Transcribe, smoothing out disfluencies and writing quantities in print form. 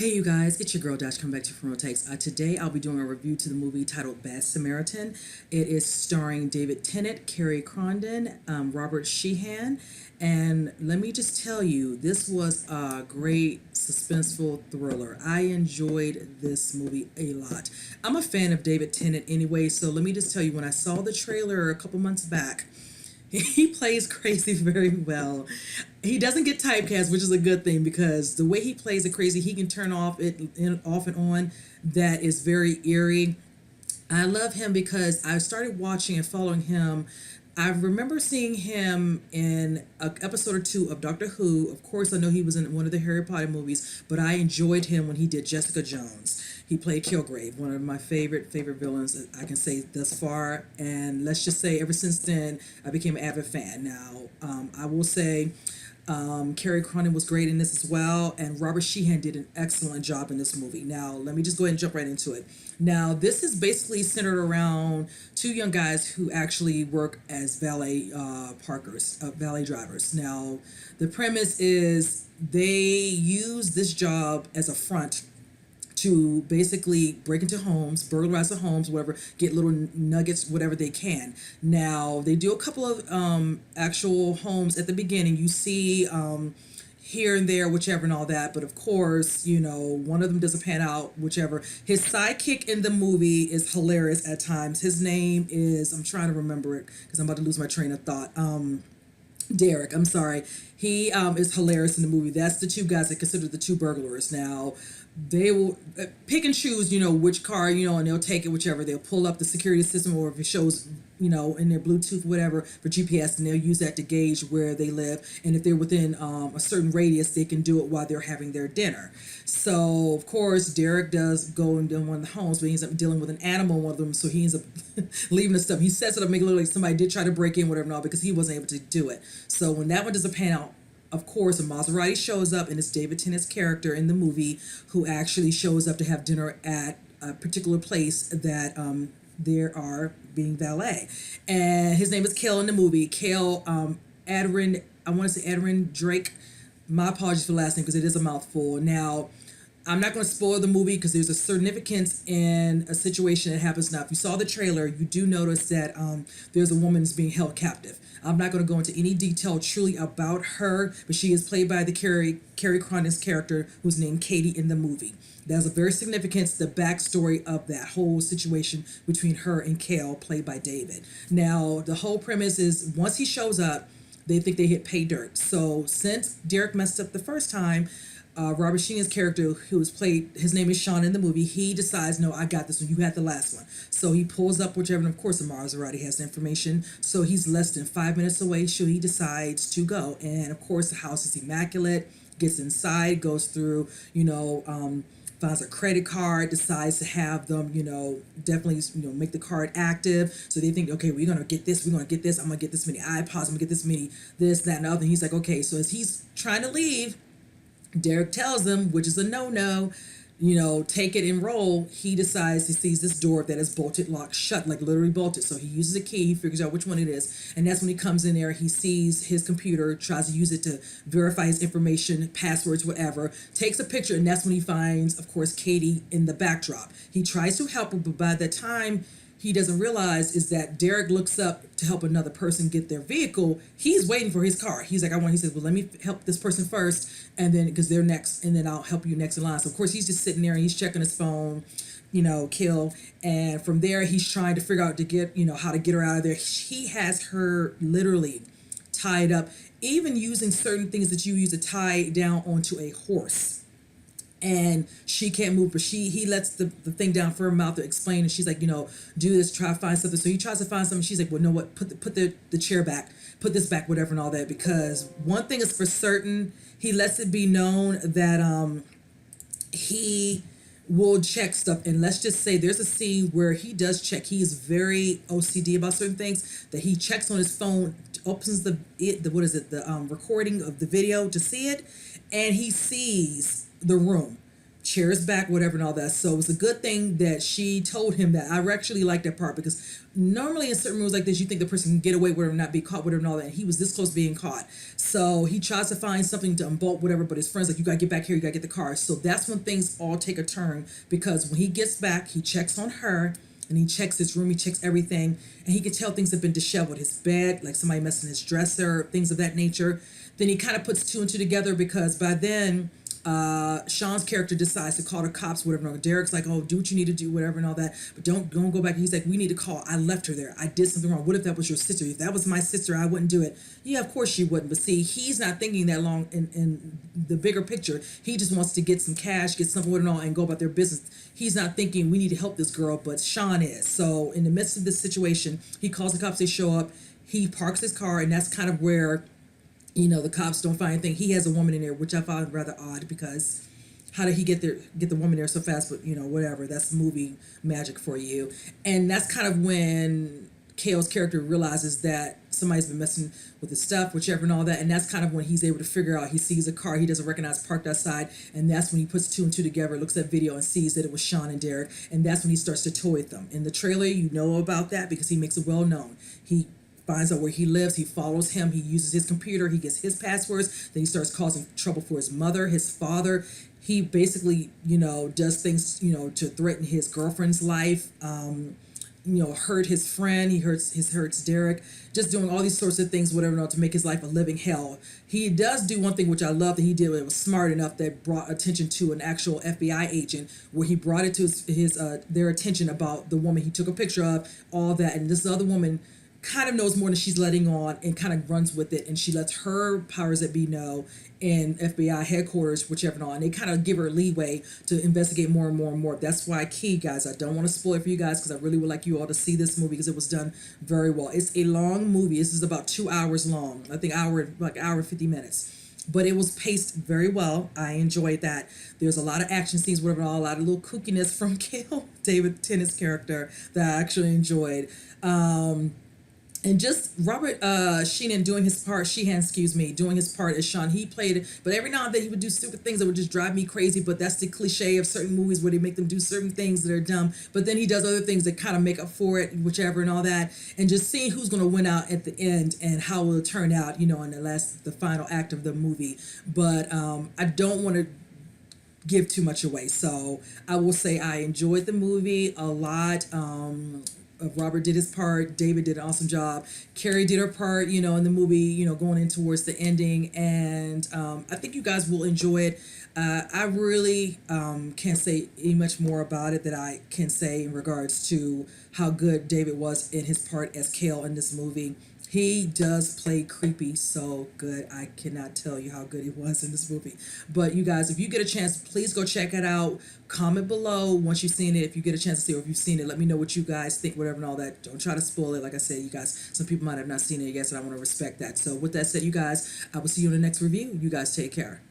Hey you guys, it's your girl Dash coming back to you from Real Takes. Today I'll be doing a review to the movie titled Bad Samaritan. It is starring David Tennant, Carrie Condon, Robert Sheehan, and let me just tell you, this was a great suspenseful thriller. I enjoyed this movie a lot. I'm a fan of David Tennant anyway, so let me just tell you, when I saw the trailer a couple months back, he plays crazy very well. He doesn't get typecast, which is a good thing because the way he plays it crazy, he can turn off and on. That is very eerie. I love him because I started watching and following him. I remember seeing him in an episode or two of Doctor Who. Of course, I know he was in one of the Harry Potter movies, but I enjoyed him when he did Jessica Jones. He played Kilgrave, one of my favorite villains that I can say thus far. And let's just say, ever since then, I became an avid fan. Now, I will say, Carrie Condon was great in this as well, and Robert Sheehan did an excellent job in this movie. Now, let me just go ahead and jump right into it. Now, this is basically centered around two young guys who actually work as valet drivers. Now, the premise is they use this job as a front to basically break into homes, burglarize the homes, whatever, get little nuggets, whatever they can. Now, they do a couple of actual homes at the beginning. You see here and there, whichever and all that. But of course, you know, one of them doesn't pan out, whichever. His sidekick in the movie is hilarious at times. His name is, I'm trying to remember it because I'm about to lose my train of thought. Derek, I'm sorry. He is hilarious in the movie. That's the two guys that consider the two burglars. Now, they will pick and choose, you know, which car, you know, and they'll take it, whichever. They'll pull up the security system, or if it shows, you know, in their Bluetooth, whatever, for GPS, and they'll use that to gauge where they live. And if they're within a certain radius, they can do it while they're having their dinner. So, of course, Derek does go into one of the homes, but he ends up dealing with an animal in one of them, so he ends up leaving the stuff. He sets it up, make it look like somebody did try to break in, whatever and all, because he wasn't able to do it. So when that one doesn't pan out, of course, a Maserati shows up, and it's David Tennant's character in the movie who actually shows up to have dinner at a particular place that there are being valet. And his name is Kale in the movie. Kale Adrin, I want to say Adrin Drake. My apologies for the last name because it is a mouthful. Now, I'm not going to spoil the movie because there's a significance in a situation that happens now. If you saw the trailer, you do notice that there's a woman that's being held captive. I'm not going to go into any detail truly about her, but she is played by the Carrie Condon's character, who's named Katie in the movie. There's a very significance, the backstory of that whole situation between her and Kale, played by David. Now, the whole premise is once he shows up, they think they hit pay dirt. So since Derek messed up the first time, Robert Sheen's character, who was played, his name is Sean in the movie, he decides, no, I got this one. You had the last one. So he pulls up whichever, and of course, the Maserati has the information. So he's less than 5 minutes away. So he decides to go. And of course, the house is immaculate, gets inside, goes through, you know, finds a credit card, decides to have them, you know, definitely, you know, make the card active. So they think, okay, we're going to get this, I'm going to get this many iPods, I'm going to get this many, this, that, and the other. And he's like, okay. So as he's trying to leave, Derek tells them, which is a no-no, you know, take it and roll. He decides he sees this door that is bolted, locked shut, like literally bolted. So he uses a key, he figures out which one it is. And that's when he comes in there, he sees his computer, tries to use it to verify his information, passwords, whatever, takes a picture, and that's when he finds, of course, Katie in the backdrop. He tries to help her, but by the time he doesn't realize is that Derek looks up to help another person get their vehicle. He's waiting for his car. He's like, he says, well, let me help this person first, and then, because they're next, and then I'll help you next in line. So, of course, he's just sitting there, and he's checking his phone, you know, kill. And from there, he's trying to figure out to get, you know, how to get her out of there. He has her literally tied up, even using certain things that you use to tie down onto a horse. And she can't move, but he lets the thing down for her mouth to explain, and she's like, you know, do this, try to find something. So he tries to find something. She's like, well, no, what? Put the chair back, put this back, whatever, and all that. Because one thing is for certain, he lets it be known that he will check stuff. And let's just say there's a scene where he does check. He is very OCD about certain things, that he checks on his phone, opens the recording of the video to see it, and he sees the room. chairs back, whatever, and all that. So it was a good thing that she told him that. I actually like that part because normally in certain movies like this, you think the person can get away with it or not be caught with it and all that. And he was this close to being caught. So he tries to find something to unbolt, whatever, but his friend's like, you gotta get back here, you gotta get the car. So that's when things all take a turn because when he gets back, he checks on her and he checks his room, he checks everything, and he can tell things have been disheveled. His bed, like somebody messing his dresser, things of that nature. Then he kind of puts two and two together because by then Sean's character decides to call the cops, whatever. No, Derek's like, oh, do what you need to do, whatever, and all that. But don't go back. He's like, we need to call. I left her there. I did something wrong. What if that was your sister? If that was my sister, I wouldn't do it. Yeah, of course she wouldn't. But see, he's not thinking that long in the bigger picture. He just wants to get some cash, get something with it all, and go about their business. He's not thinking we need to help this girl, but Sean is. So in the midst of this situation, he calls the cops. They show up. He parks his car, and that's kind of where the cops don't find anything. He has a woman in there, which I found rather odd because how did he get the woman there so fast? But whatever. That's movie magic for you. And that's kind of when Kale's character realizes that somebody's been messing with his stuff, whichever, and all that. And that's kind of when he's able to figure out. He sees a car he doesn't recognize parked outside, and that's when he puts two and two together, looks at video, and sees that it was Sean and Derek. And that's when he starts to toy with them. In the trailer, you know about that because he makes it well known. He finds out where he lives, he follows him, he uses his computer, he gets his passwords, then he starts causing trouble for his mother, his father. He basically, does things, to threaten his girlfriend's life, hurt his friend, he hurts Derek, just doing all these sorts of things, whatever, to make his life a living hell. He does do one thing which I love that he did. It was smart enough that brought attention to an actual FBI agent, where he brought it to their attention about the woman he took a picture of, all that, and this other woman kind of knows more than she's letting on and kind of runs with it, and she lets her powers that be know in FBI headquarters, whichever and all, and they kind of give her leeway to investigate more and more and more. That's why key, guys, I don't want to spoil it for you guys because I really would like you all to see this movie because it was done very well. It's a long movie. This is about 2 hours long. I think hour and 50 minutes. But it was paced very well. I enjoyed that. There's a lot of action scenes, whatever, a lot of little kookiness from David Tennant's character that I actually enjoyed. And just Robert Sheehan doing his part, doing his part as Sean. He played it, but every now and then he would do stupid things that would just drive me crazy. But that's the cliche of certain movies where they make them do certain things that are dumb. But then he does other things that kind of make up for it, whichever, and all that. And just seeing who's going to win out at the end and how it will turn out, in the final act of the movie. But I don't want to give too much away. So I will say I enjoyed the movie a lot. Robert did his part. David did an awesome job. Carrie did her part, in the movie, going in towards the ending. And I think you guys will enjoy it. I really can't say any much more about it that I can say in regards to how good David was in his part as Cale in this movie. He does play creepy so good. I cannot tell you how good he was in this movie. But you guys, if you get a chance, please go check it out. Comment below once you've seen it. If you get a chance to see it, or if you've seen it, let me know what you guys think, whatever, and all that. Don't try to spoil it. Like I said, you guys, some people might have not seen it yet, and I want to respect that. So with that said, you guys, I will see you in the next review. You guys take care.